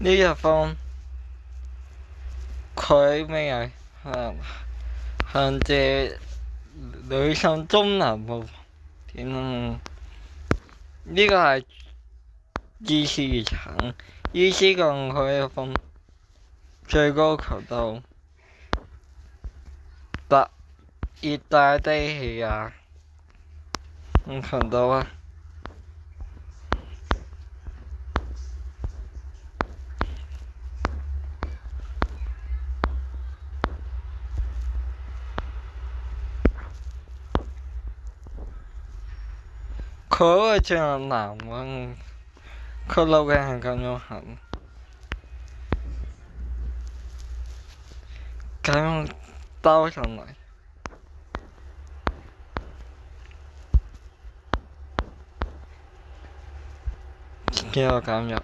呢日方佢咩啊？向借女性中南部點啊？呢個係意思而產，意思講佢放最高強度特熱帶低氣壓強度啊！佢會進入南灣，佢路徑係咁樣行，咁樣兜上嚟，之後咁樣。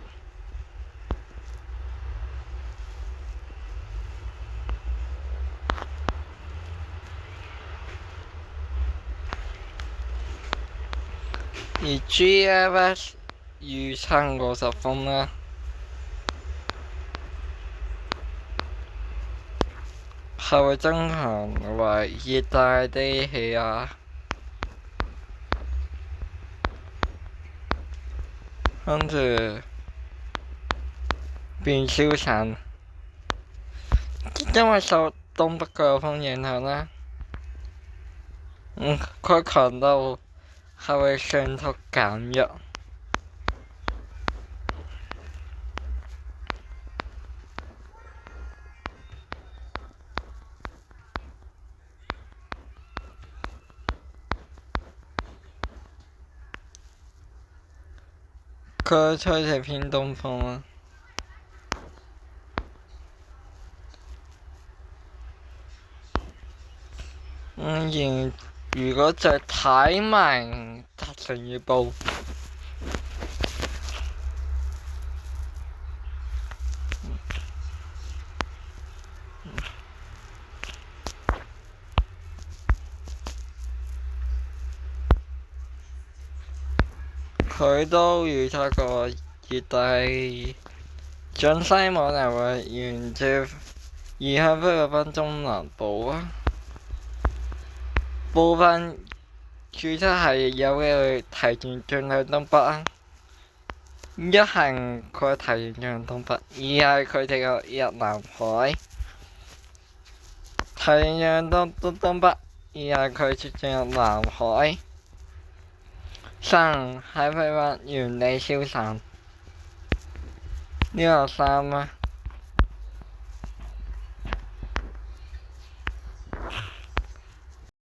而 GFS 預測50分啦，係會增強為熱帶低氣壓，跟住變消散，因為受東北季候風影響啦。佢強度係會迅速減弱。佢吹係偏東風啦。如果再睇埋特殊預報，佢都預測過熱帶進西冇人會沿住移向菲律賓中南部啊。部分預測係有機會提前進向東北啊。一係佢提前進向東北，二係佢哋有入南海。提前進向東北，二係佢進入南海。三喺菲律賓原地消散。呢個三啊。